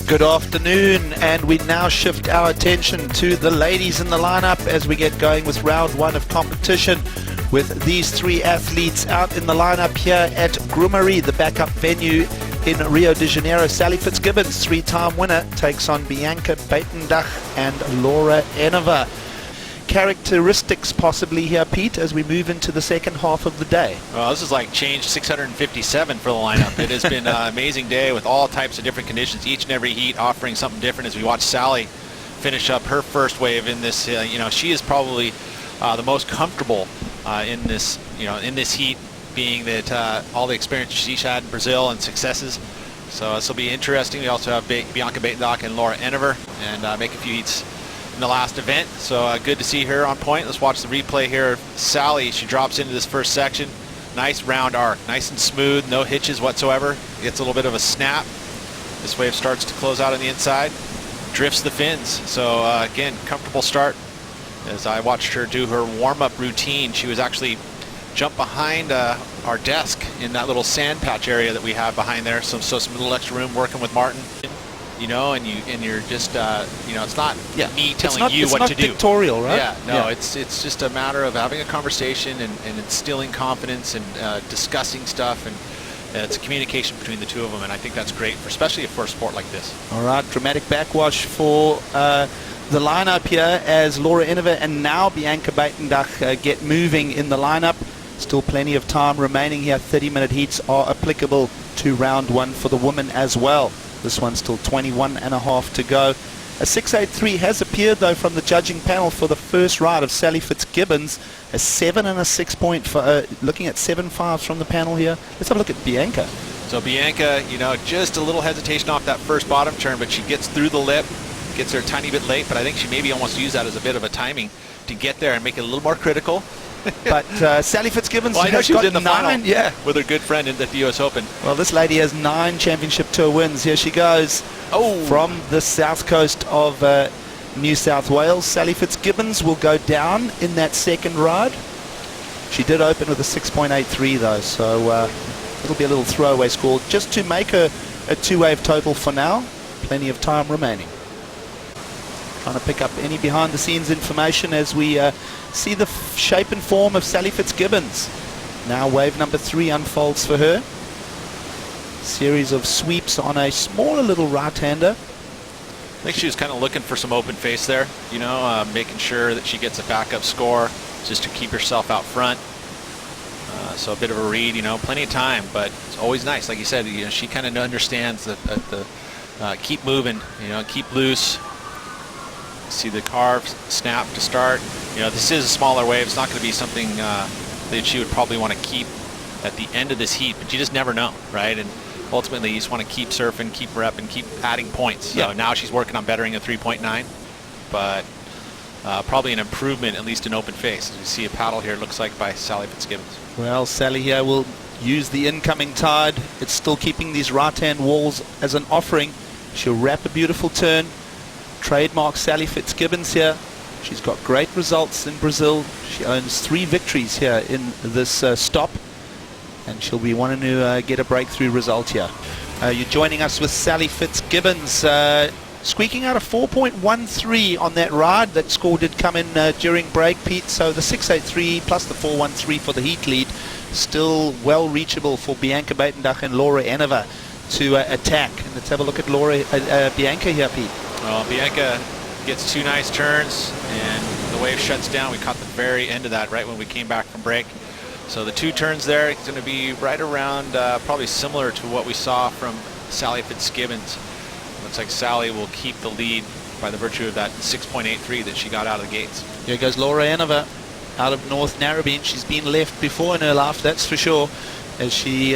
Good afternoon, and we now shift our attention to the ladies in the lineup as we get going with round one of competition with these three athletes out in the lineup here at Grumari, the backup venue in Rio de Janeiro. Sally Fitzgibbons, three-time winner, takes on Bianca Buitendag and Laura Enever. Characteristics possibly here, Pete, as we move into the second half of the day? Well, this is like change 657 for the lineup. It has been an amazing day with all types of different conditions, each and every heat offering something different. As we watch Sally finish up her first wave in this, she is probably the most comfortable in this, in this heat, being that all the experience she's had in Brazil and successes. So this will be interesting. We also have Bianca Buitendag and Laura Enever, and make a few heats in the last event, so good to see her on point. Let's watch the replay here. Sally, she drops into this first section. Nice round arc, nice and smooth, no hitches whatsoever. Gets a little bit of a snap. This wave starts to close out on the inside, drifts the fins. So again, comfortable start. As I watched her do her warm-up routine, she was actually jumped behind our desk in that little sand patch area that we have behind there. So some little extra room working with Martin. And you're just, it's not me telling you what to do. It's not pictorial, right? Yeah, no, it's just a matter of having a conversation and instilling confidence and discussing stuff, and it's a communication between the two of them, and I think that's great, especially for a sport like this. All right, dramatic backwash for the lineup here as Laura Enever and now Bianca Buitendag get moving in the lineup. Still plenty of time remaining here. 30-minute heats are applicable to round one for the women as well. This one's still 21 and a half to go. A 6.83 has appeared though from the judging panel for the first ride of Sally Fitzgibbons. A 7 and a 6 point for looking at 7.5s from the panel here. Let's have a look at Bianca. So Bianca, just a little hesitation off that first bottom turn, but she gets through the lip, gets there a tiny bit late, but I think she maybe almost used that as a bit of a timing to get there and make it a little more critical. But Sally Fitzgibbons, I know she was in the final with her good friend at the US Open. Well, this lady has 9 championship tour wins. Here she goes from the south coast of New South Wales. Sally Fitzgibbons will go down in that second ride. She did open with a 6.83 though, so it'll be a little throwaway score just to make her a 2-wave total for now. Plenty of time remaining. Trying to pick up any behind-the-scenes information as we see the shape and form of Sally Fitzgibbons. Now wave number 3 unfolds for her. Series of sweeps on a smaller little right-hander. I think she was kind of looking for some open face there, making sure that she gets a backup score just to keep herself out front. So a bit of a read, plenty of time, but it's always nice. Like you said, she kind of understands the keep moving, keep loose. See the carve snap to start. This is a smaller wave. It's not going to be something that she would probably want to keep at the end of this heat, but you just never know, right? And ultimately, you just want to keep surfing, keep rep, and keep adding points. So now she's working on bettering a 3.9, but probably an improvement, at least in open face. As we see a paddle here, it looks like by Sally Fitzgibbons. Well, Sally here will use the incoming tide. It's still keeping these right-hand walls as an offering. She'll wrap a beautiful turn. Trademark Sally Fitzgibbons here. She's got great results in Brazil. She owns 3 victories here in this stop, and she'll be wanting to get a breakthrough result here. You're joining us with Sally Fitzgibbons, squeaking out a 4.13 on that ride. That score did come in during break, Pete, so the 6.83 plus the 4.13 for the heat lead, still well reachable for Bianca Buitendag and Laura Enever to attack. And let's have a look at Bianca here, Pete. Well, Bianca gets 2 nice turns, and the wave shuts down. We caught the very end of that right when we came back from break. So the 2 turns there, it's going to be right around probably similar to what we saw from Sally Fitzgibbons. Looks like Sally will keep the lead by the virtue of that 6.83 that she got out of the gates. Here goes Laura Enever out of North Narrabeen. She's been left before in her life, that's for sure, as she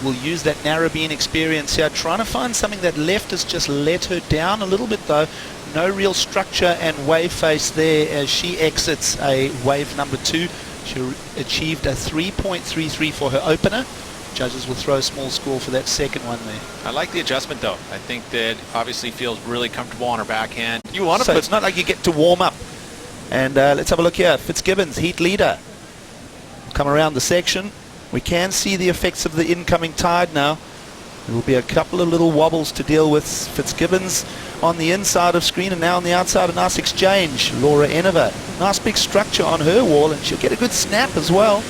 will use that Narrabeen experience here, trying to find something that left has just let her down a little bit though. No real structure and wave face there as she exits a wave number 2. She achieved a 3.33 for her opener. Judges will throw a small score for that second one there. I like the adjustment though. I think that obviously feels really comfortable on her backhand. You want to put, it's not like you get to warm up. And let's have a look here. Fitzgibbons, heat leader. Come around the section. We can see the effects of the incoming tide now. There will be a couple of little wobbles to deal with. Fitzgibbons on the inside of screen, and now on the outside, a nice exchange. Laura Enever, nice big structure on her wall, and she'll get a good snap as well.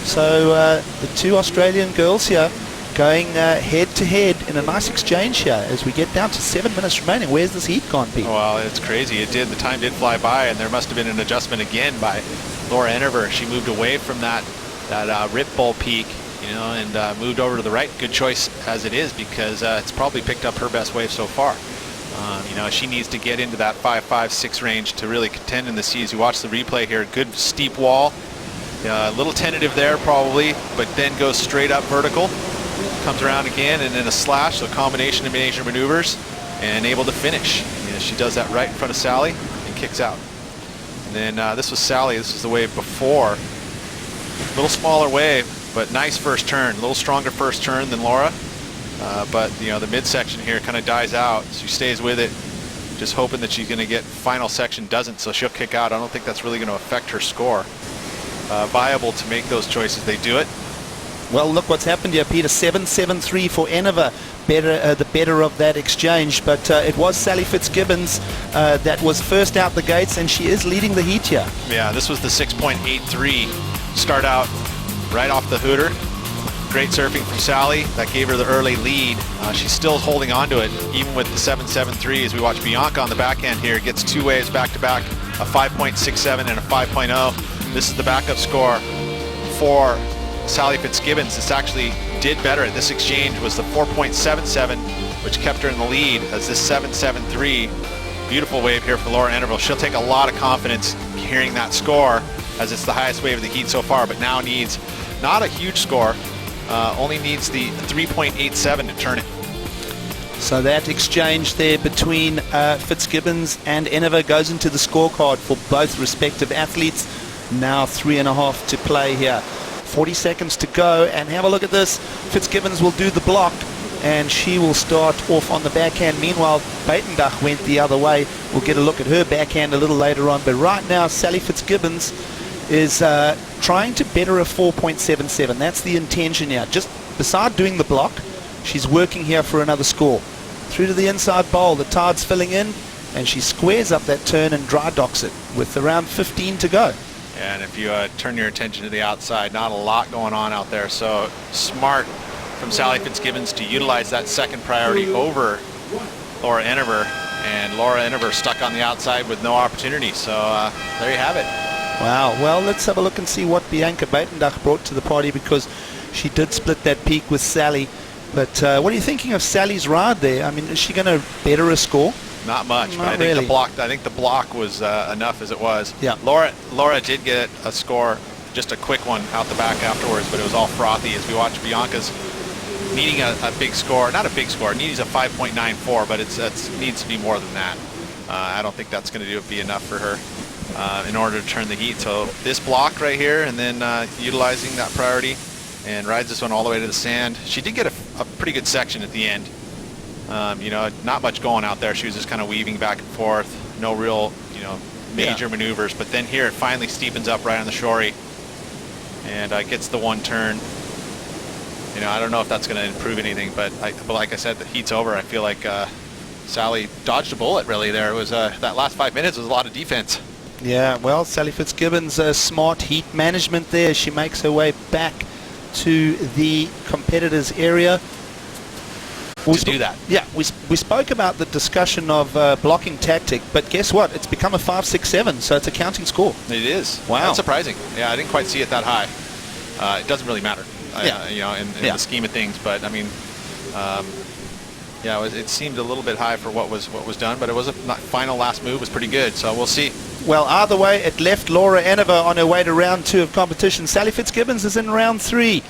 So the two Australian girls here going head to head in a nice exchange here as we get down to 7 minutes remaining. Where's this heat gone, Pete? Well, it's crazy. The time did fly by, and there must have been an adjustment again by Laura Enever. She moved away from that rip bull peak, you know, and moved over to the right. Good choice as it is, because it's probably picked up her best wave so far. You know, she needs to get into that 5.56 range to really contend in the sea. As you watch the replay here, good steep wall, a little tentative there probably, but then goes straight up vertical, comes around again, and then a slash, so a combination of major maneuvers, and able to finish. You know, she does that right in front of Sally and kicks out. And then this was Sally. This is the wave before. A little smaller wave, but nice first turn. A little stronger first turn than Laura. But you know, the midsection here kind of dies out. She stays with it, just hoping that she's going to get final section. Doesn't, so she'll kick out. I don't think that's really going to affect her score. Viable to make those choices. They do it. Well, look what's happened here, Peter. 7.73 for Enever. The better of that exchange, but it was Sally Fitzgibbons that was first out the gates, and she is leading the heat here. Yeah, this was the 6.83 start out right off the hooter. Great surfing from Sally. That gave her the early lead. She's still holding on to it, even with the 7.73. As we watch Bianca on the backhand here, gets two waves back to back, a 5.67 and a 5.0. This is the backup score for Sally Fitzgibbons. This actually did better at this exchange, was the 4.77, which kept her in the lead, as this 7.73. Beautiful wave here for Laura Enever. She'll take a lot of confidence hearing that score, as it's the highest wave of the heat so far, but now needs not a huge score, only needs the 3.87 to turn it. So that exchange there between Fitzgibbons and Enever goes into the scorecard for both respective athletes. Now 3.5 to play here. 40 seconds to go, and have a look at this. Fitzgibbons will do the block, and she will start off on the backhand. Meanwhile, Buitendag went the other way. We'll get a look at her backhand a little later on, but right now Sally Fitzgibbons is trying to better a 4.77. That's the intention here. Just beside doing the block, she's working here for another score. Through to the inside bowl, the tide's filling in, and she squares up that turn and dry docks it with around 15 to go. And if you turn your attention to the outside, not a lot going on out there. So smart from Sally Fitzgibbons to utilize that second priority over Laura Enever. And Laura Enever stuck on the outside with no opportunity. So there you have it. Wow. Well, let's have a look and see what Bianca Buitendag brought to the party, because she did split that peak with Sally. But what are you thinking of Sally's ride there? I mean, is she going to better a score? Not much, but Not I think really. the block was enough as it was. Yeah. Laura did get a score, just a quick one out the back afterwards, but it was all frothy as we watch Bianca's needing a big score. Not a big score, needs a 5.94, but it needs to be more than that. I don't think that's going to be enough for her in order to turn the heat. So this block right here, and then utilizing that priority, and rides this one all the way to the sand. She did get a pretty good section at the end. You know, not much going out there. She was just kind of weaving back and forth. No real, you know, major maneuvers. But then here it finally steepens up right on the shorey and gets the one turn. You know, I don't know if that's going to improve anything, but like I said, the heat's over. I feel like Sally dodged a bullet really there. It was that last 5 minutes was a lot of defense. Yeah, well, Sally Fitzgibbons, smart heat management there. She makes her way back to the competitors' area. To do that. Yeah, we spoke about the discussion of blocking tactic, but guess what? It's become a 5.67, so it's a counting score. It is. Wow. That's surprising. Yeah, I didn't quite see it that high. It doesn't really matter, you know, in the scheme of things. But I mean, yeah, it seemed a little bit high for what was done, but it was final last move was pretty good. So we'll see. Well, either way, it left Laura Enever on her way to round 2 of competition. Sally Fitzgibbons is in round 3.